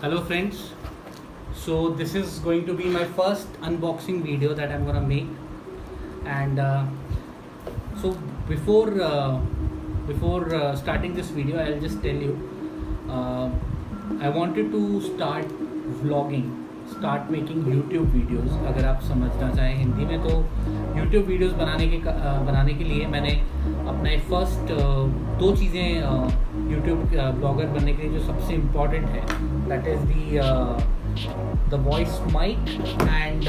Hello friends. So this is going to be my first unboxing video that I'm gonna make, and so before starting this video, I'll just tell you, uh, I wanted to start vlogging, start making YouTube videos. अगर आप समझना चाहें हिंदी में तो YouTube videos बनाने के लिए मैंने अपना एक फर्स्ट दो चीज़ें YouTube ब्लॉगर बनने के लिए जो सबसे इम्पॉर्टेंट है, that is the voice mic, and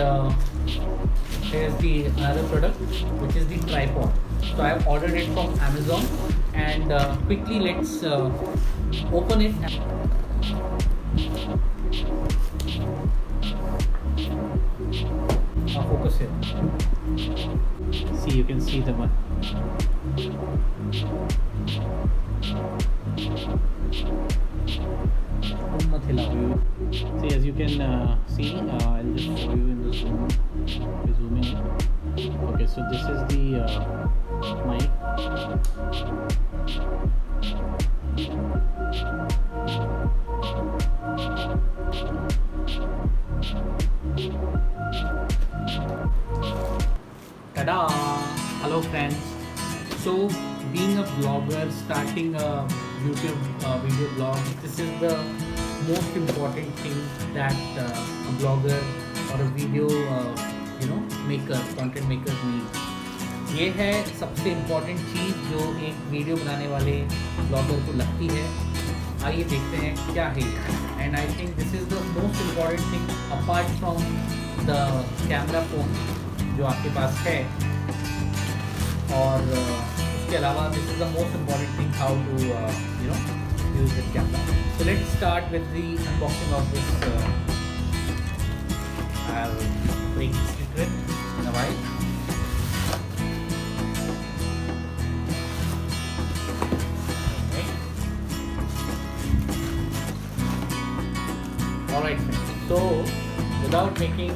here's the another product, which is the tripod. So I have ordered it from Amazon, and quickly let's open it. Focus here. See, you can see the one. See, as you can see, I'll just show you in the zoom. Zoom in. Okay, so this is the mic. Tada! Hello friends. So being a blogger, starting a YouTube video blog, this is the most important thing that a blogger or a video maker, content maker needs. ये है सबसे important चीज़ जो एक video बनाने वाले blogger को लगती है. आइए देखते हैं क्या है. And I think this is the most important thing apart from the camera phone जो आपके पास है, और उसके अलावा this is the most important thing how to use this camera. So let's start with the unboxing of this. I'll break the secret in a while. Okay. Alright friends. So without wasting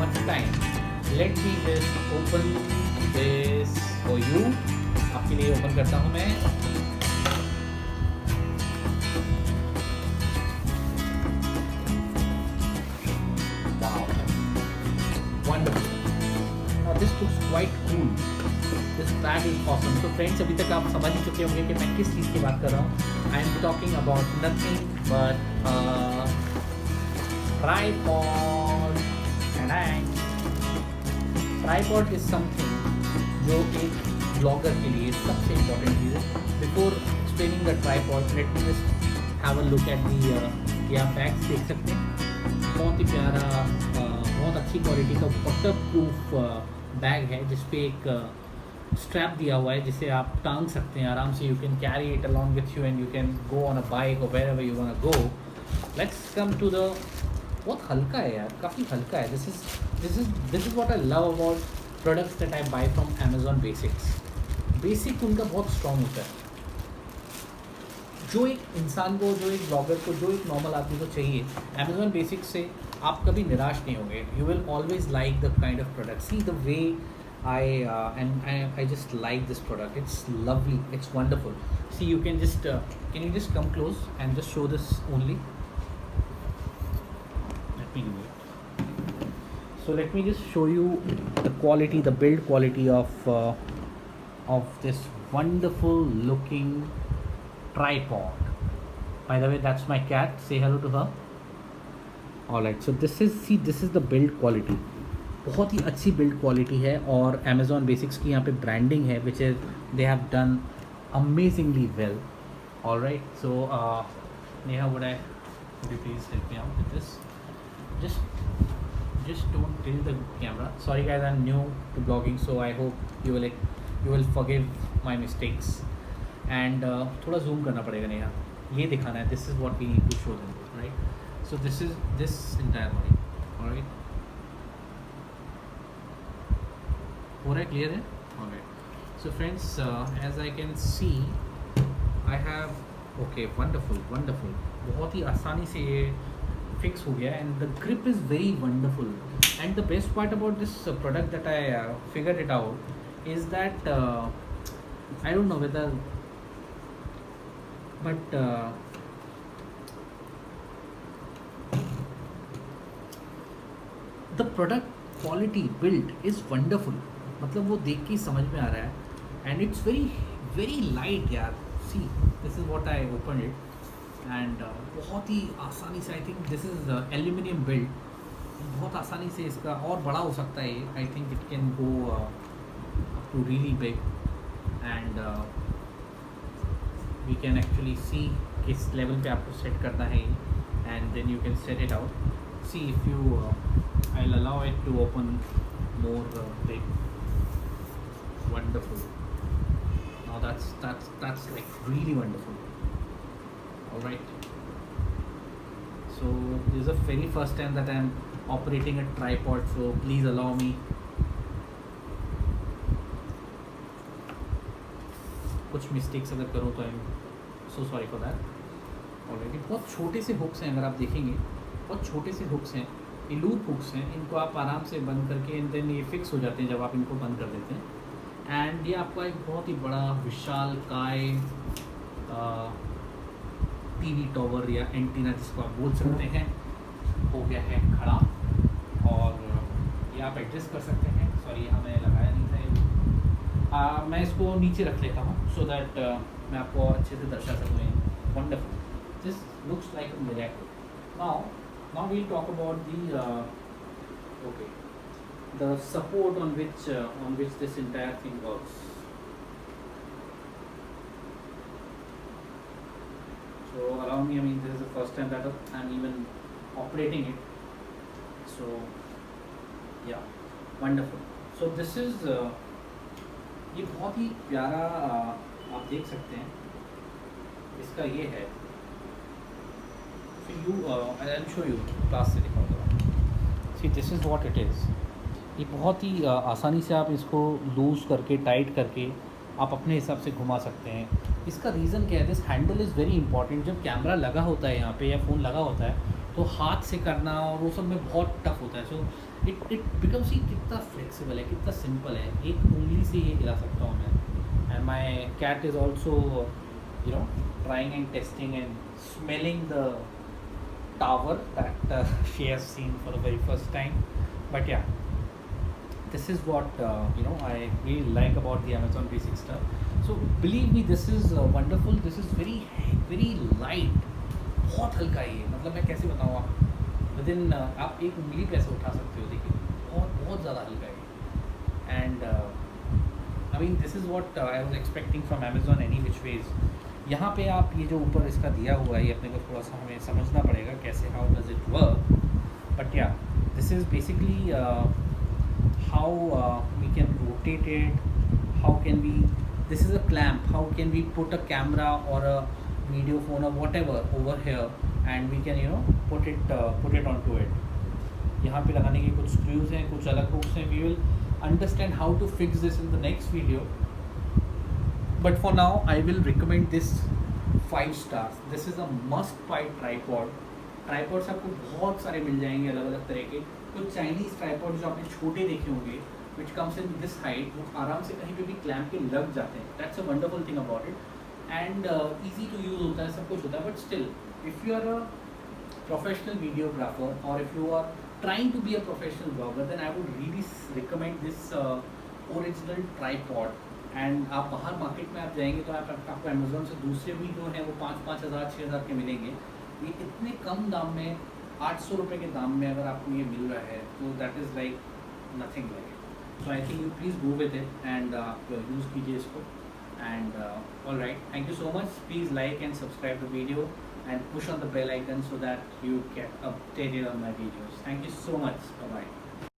much time, let me just open this for you. आपके लिए open करता हूँ मैं. This looks quite cool. This bag is awesome. So friends, अभी तक आप समझ ही चुके होंगे कि मैं किस चीज़ की बात कर रहा हूँ. I am talking about nothing but tripod. And tripod is something जो एक ब्लॉगर के लिए सबसे इम्पोर्टेंट चीज़ है. Before explaining the tripod, let me just have a look at the ये आप बैग्स देख सकते हैं. बहुत ही प्यारा, बहुत अच्छी क्वालिटी का वाटर प्रूफ बैग है जिसपे एक स्ट्रैप दिया हुआ है जिसे आप टांग सकते हैं आराम से. You can carry it along with you and you can go on a bike और wherever you want to go. Let's come to the. बहुत हल्का है यार, काफ़ी हल्का है. This is what I love about products that I buy from Amazon Basics. Basic उनका बहुत स्ट्रॉन्ग होता है. जो एक इंसान को, जो एक ब्लॉगर को, जो एक नॉर्मल आदमी को चाहिए, अमेजॉन बेसिक्स से आप कभी निराश नहीं होंगे. You will always like the kind of product. See the way I just like this product. It's lovely, it's wonderful. See, you can just can you just come close and just show this only. Let me do it. So let me just show you the quality, the build quality of this wonderful looking tripod. By the way, that's my cat. Say hello to her. Alright, so this is the build quality. बहुत ही अच्छी build quality है, और Amazon basics की यहाँ पे branding है which is they have done amazingly well. Alright, so Neha, would you please help me out with this. just don't tilt the camera. Sorry guys, I'm new to blogging, so I hope you will forgive my mistakes. And थोड़ा zoom करना पड़ेगा नेहा, ये दिखाना है. This is what we need to show them, right? So this is this entire body. Alright, हो रहा है, clear है. Alright, so friends, as I can see, I have okay, wonderful. बहुत ही आसानी से ये फिक्स हो गया, and the grip is very wonderful. And the best part about this product that I figured it out is that I don't know whether, but the product quality build is wonderful, मतलब वो देख के ही समझ में आ रहा है। And it's very very light यार। See this is what I open it and बहुत ही आसानी से, I think this is aluminium build, बहुत आसानी से इसका और बड़ा हो सकता है ये। I think it can go up to really big and we can actually see किस लेवल पे आपको सेट करना है and then you can set it out. See if you I'll allow it to open more big. Wonderful. Now that's like really wonderful. All right. So this is the very first time that I'm operating a tripod. So please allow me. कुछ mistakes अगर करूँ तो I'm so sorry for that. Already बहुत छोटे से hooks हैं, अगर आप देखेंगे बहुत छोटे से hooks हैं, ये लूप हुक्स हैं। इनको आप आराम से बंद करके एंड देन ये फिक्स हो जाते हैं जब आप इनको बंद कर देते हैं। एंड ये आपका एक बहुत ही बड़ा विशाल काय टीवी टॉवर या एंटीना जिसको आप बोल सकते हैं हो गया है खड़ा। और ये आप एडजस्ट कर सकते हैं। सॉरी यहाँ मैं लगाया नहीं था ये। मैं इसको नीचे रख लेता हूँ सो दैट मैं आपको और अच्छे से दर्शा सकूँ। Wonderful, this looks like a miracle. Now we'll talk about the support on which this entire thing works. So allow me, I mean this is the first time that I'm even operating it. So yeah, wonderful. So this is ये बहुत ही प्यारा आप देख सकते हैं इसका ये है। So I'll show you class से दिखाऊंगा। See this is what it is। ये बहुत ही आसानी से आप इसको लूज़ करके टाइट करके आप अपने हिसाब से घुमा सकते हैं। इसका रीज़न क्या है, this handle is very important. जब कैमरा लगा होता है यहाँ पे या फ़ोन लगा होता है तो हाथ से करना और वो सब में बहुत टफ होता है। सो इट बिकम्स ही कितना फ्लेक्सिबल है, कितना सिंपल है। एक उंगली से ये हिला सकता हूँ मैं। And my cat is also you know trying and testing and smelling the tower that she has seen for the very first time. But yeah, this is what I really like about the Amazon Basic stuff. So believe me, this is wonderful. This is very very light, बहुत हल्का है ये। मतलब मैं कैसे बताऊँ, आप within आप एक उंगली पे ऐसे उठा सकते हो। देखिए बहुत बहुत ज़्यादा हल्का है। And I mean this is what I was expecting from Amazon any which ways। यहाँ पे आप ये जो ऊपर इसका दिया हुआ है ये अपने को थोड़ा सा हमें समझना पड़ेगा कैसे, how does it work. But ya this is basically how we can rotate it, how can we, this is a clamp, how can we put a camera और अ वीडियो फोन और whatever over here and we can put it on to it. यहाँ पे लगाने के कुछ screws हैं, कुछ अलग हुक्स हैं। We will understand how to fix this in the next video. But for now, I will recommend this 5 stars. This is a must buy tripod. Tripods आपको बहुत सारे मिल जाएंगे अलग अलग तरह के। कुछ चाइनीज़ ट्राईपॉड जो आपने छोटे देखे होंगे which comes in this height, वो आराम से कहीं पे भी क्लैम्प के लग जाते हैं। That's a wonderful thing about it. And easy to use होता है, सब कुछ होता है। But still, if you are a professional videographer or if you are trying to be a professional vlogger, then I would really recommend this original tripod. And आप बाहर market में आप जाएंगे तो आपको अमेज़ोन से दूसरे भी जो हैं वो 5-5 हज़ार 6 हज़ार के मिलेंगे। ये इतने कम दाम में 800 रुपये के दाम में अगर आपको ये मिल रहा है तो that is like nothing like. So I think you please go with it and आप यूज़ कीजिए इसको। And all right, thank you so much. Please like and subscribe the video and push on the bell icon so that you get updated on my videos. Thank you so much. Bye bye.